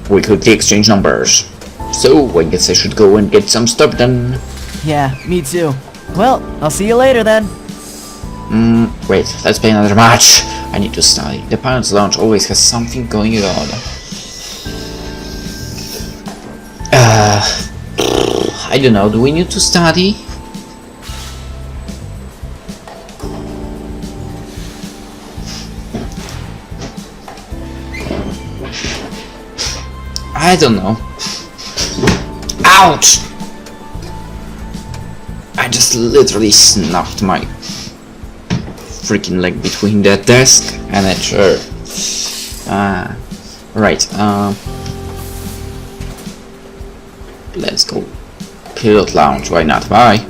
S1: We quickly exchange numbers. So, I guess I should go and get some stuff done.
S6: Yeah, me too. Well, I'll see you later then.
S1: Wait, let's play another match. I need to study. The pilot's lounge always has something going on. I don't know, do we need to study? I don't know. Ouch! I just literally snapped my freaking leg between the desk and a chair. Right, let's go. Pilot lounge, why not? Bye.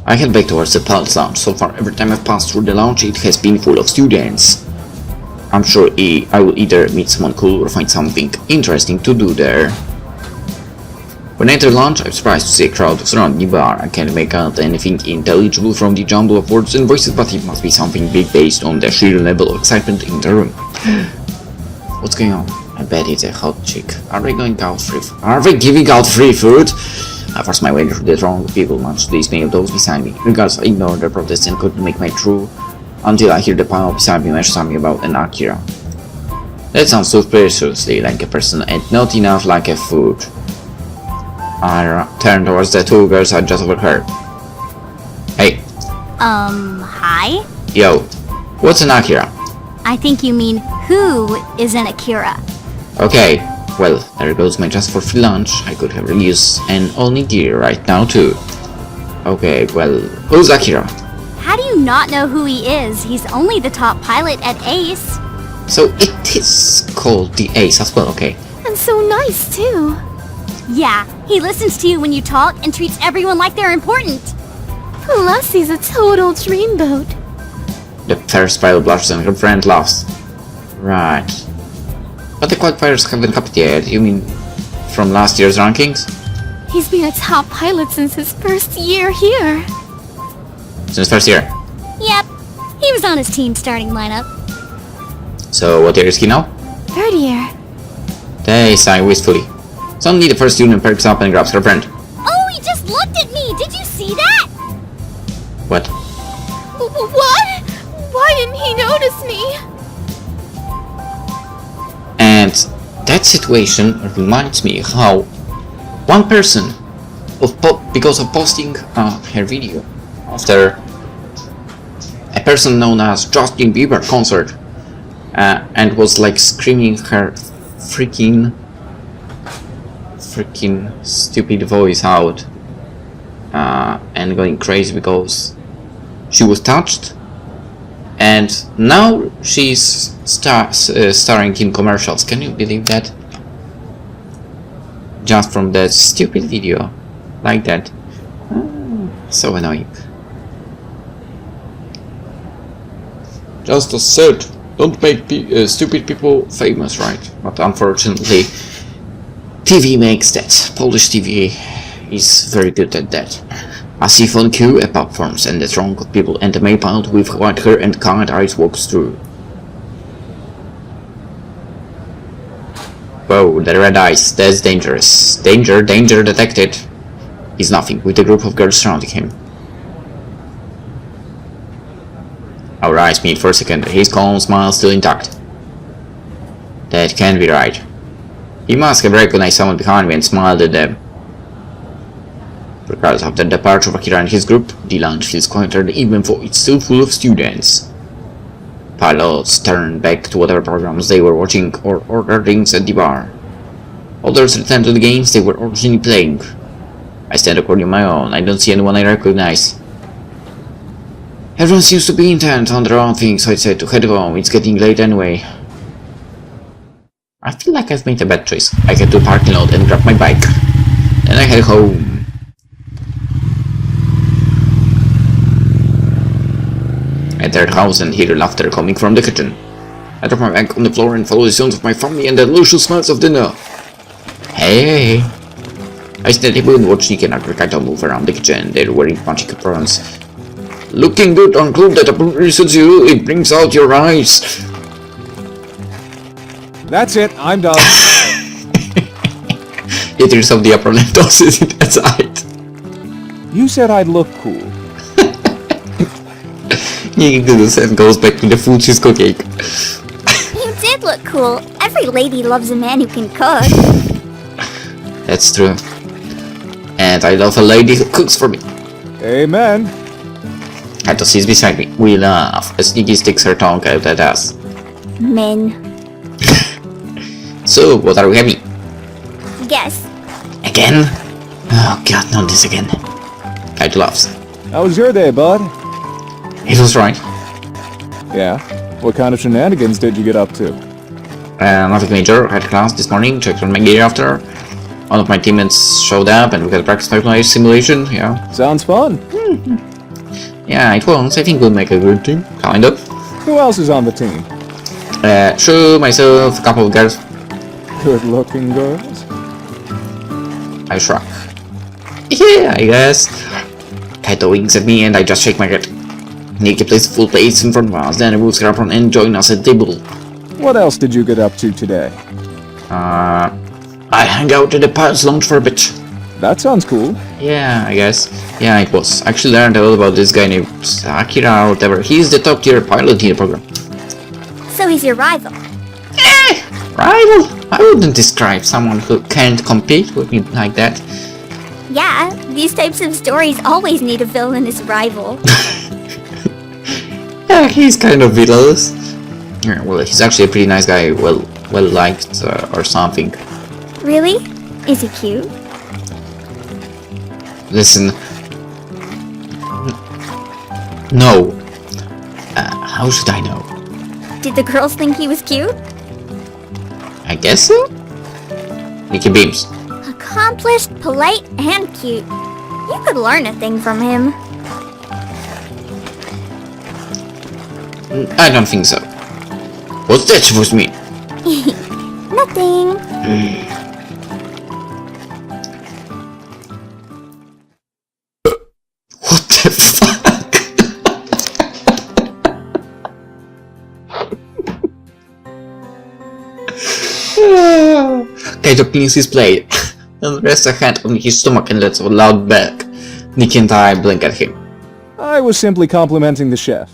S1: I head back towards the pilot lounge. So far, every time I've passed through the lounge, it has been full of students. I'm sure I will either meet someone cool or find something interesting to do there. When I enter lunch, I'm surprised to see a crowd surrounding the bar. I can't make out anything intelligible from the jumble of words and voices, but it must be something big based on the sheer level of excitement in the room. What's going on? I bet it's a hot chick. Are they giving out free food? I forced my way through the throng of people, much to the dismay of those beside me. Regardless, I ignored their protests and couldn't make my through until I hear the pile beside me mention something about an Akira. That sounds suspiciously like a person and not enough like a food. I turned towards the two girls I just overheard. Hey.
S7: Hi?
S1: Yo, what's an Akira?
S7: I think you mean who is an Akira.
S1: Okay, well, there goes my just for free lunch. I could have really used an onigiri right now too. Okay, well, who's Akira?
S7: How do you not know who he is? He's only the top pilot at Ace.
S1: So it is called the Ace as well, okay.
S7: And so nice too. Yeah, he listens to you when you talk and treats everyone like they're important. Plus, he's a total dreamboat.
S1: The first pilot blushes and her friend laughs. Right. But the qualifiers haven't happened yet. You mean from last year's rankings?
S7: He's been a top pilot since his first year here.
S1: Since first year?
S7: Yep, he was on his team starting lineup.
S1: So what year is he now?
S7: Third year.
S1: They sigh wistfully. Suddenly the first student perks up and grabs her friend.
S7: Oh, he just looked at me! Did you see that?
S1: What?
S7: What? Why didn't he notice me?
S1: And that situation reminds me how one person, because of posting her video after a person known as Justin Bieber concert, and was like screaming her freaking stupid voice out, and going crazy because she was touched, and now she's starring in commercials. Can you believe that? Just from that stupid video, like that. So annoying. Just a said, don't make stupid people famous, right? But unfortunately, TV makes that. Polish TV is very good at that. As if on cue, a pub forms and the throng of people and a maid with white hair and kind eyes walks through. Whoa, the red eyes, that's dangerous. Danger detected. He's laughing, with a group of girls surrounding him. Our eyes meet for a second, his calm smile still intact. That can't be right. He must have recognized someone behind me and smiled at them. Regardless of the departure of Akira and his group, the lunch feels quieter even though it's still full of students. Pilots turn back to whatever programs they were watching or order drinks at the bar. Others return to the games they were originally playing. I stand according to my own. I don't see anyone I recognize. Everyone seems to be intent on their own thing, so I said to head home. It's getting late anyway. I feel like I've made a bad choice. I head to a parking lot and grab my bike. Then I head home. I enter the house and hear laughter coming from the kitchen. I drop my bag on the floor and follow the sounds of my family and the delicious smells of dinner. Hey! I sit at the table and watch Nick and Agricato move around the kitchen. They're wearing magic aprons. Looking good on clothes that appeases you, it brings out your eyes.
S9: That's it, I'm done.
S1: He tears off the apron and tosses it aside.
S9: You said I'd look cool.
S1: Nick doodles and goes back to the food she's cooking.
S7: You did look cool. Every lady loves a man who can cook.
S1: That's true. And I love a lady who cooks for me.
S9: Amen.
S1: Hato sits beside me. We laugh as Nikki sticks her tongue out at us.
S7: Men.
S1: So, what are we having?
S7: Guess.
S1: Again? Oh god, not this again. Kaito laughs.
S9: How was your day, bud?
S1: It was right.
S9: Yeah? What kind of shenanigans did you get up to?
S1: Nothing major. I had class this morning, checked on my gear after. One of my teammates showed up and we had practice my simulation, yeah.
S9: Sounds fun.
S1: Yeah, it was. I think we'll make a good team. Kind of.
S9: Who else is on the team?
S1: Shu, myself, a couple of girls.
S9: Good-looking girls?
S1: I shrug. Yeah, I guess. Kaito winks at me and I just shake my head. Nikki plays full plates in front of us, then moves around and join us at the table.
S9: What else did you get up to today?
S1: I hung out at the pilot's lounge for a bit.
S9: That sounds cool.
S1: Yeah, I guess. Yeah, it was. Actually learned a lot about this guy named Akira or whatever. He's the top tier pilot in the program.
S7: So he's your rival.
S1: Rival? I wouldn't describe someone who can't compete with me like that.
S7: Yeah, these types of stories always need a villainous rival.
S1: Yeah, he's kind of villainous. Yeah, well, he's actually a pretty nice guy, well liked or something.
S7: Really? Is he cute?
S1: Listen. No. How should I know?
S7: Did the girls think he was cute?
S1: I guess so? Nikki beams.
S7: Accomplished, polite, and cute. You could learn a thing from him.
S1: I don't think so. What's that supposed to mean?
S7: Nothing.
S1: What the fuck? Kaito cleans his plate and rests a hand on his stomach and lets out a loud bang. Nikki and I blink at him.
S9: I was simply complimenting the chef.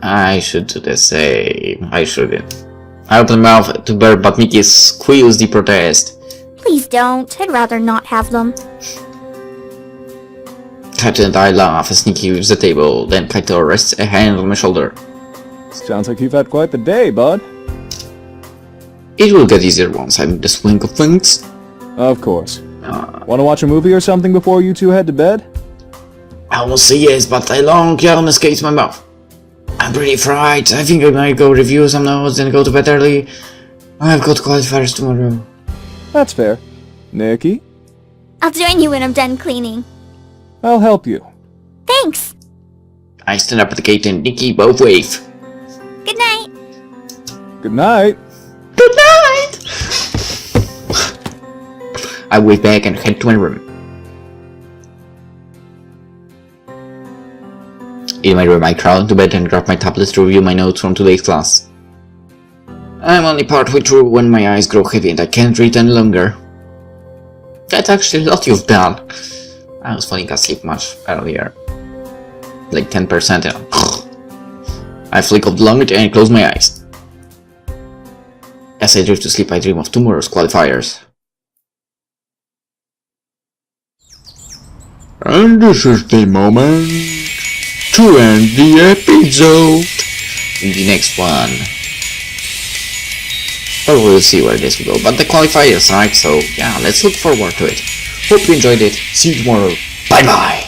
S1: I should do the same. I shouldn't. I open my mouth to burp, but Nikki squeals the protest.
S7: Please don't. I'd rather not have them.
S1: Kaito and I laugh as Nikki leaves the table, then Kaito rests a hand on my shoulder.
S9: Sounds like you've had quite the day, bud.
S1: It will get easier once I'm in the swing of things.
S9: Of course. Want to watch a movie or something before you two head to bed?
S1: I will say yes, but a long yawn escapes my mouth. I'm pretty fried. I think I might go review some notes and go to bed early. I've got qualifiers tomorrow.
S9: That's fair. Nikki?
S7: I'll join you when I'm done cleaning.
S9: I'll help you.
S7: Thanks.
S1: I stand up at the gate and Nikki both wave.
S7: Good night.
S9: Good night.
S1: Good night! I wave back and head to my room. In my room, I crawl into bed and grab my tablet to review my notes from today's class. I'm only partway through when my eyes grow heavy and I can't read any longer. That's actually a lot you've done. I was falling asleep much earlier. Like 10%, you know. I flick off the light and close my eyes. As I drift to sleep, I dream of tomorrow's qualifiers. And this is the moment to end the episode. In the next one. Or we'll see where this will go. But the qualifiers, right? So yeah, let's look forward to it. Hope you enjoyed it. See you tomorrow. Bye bye.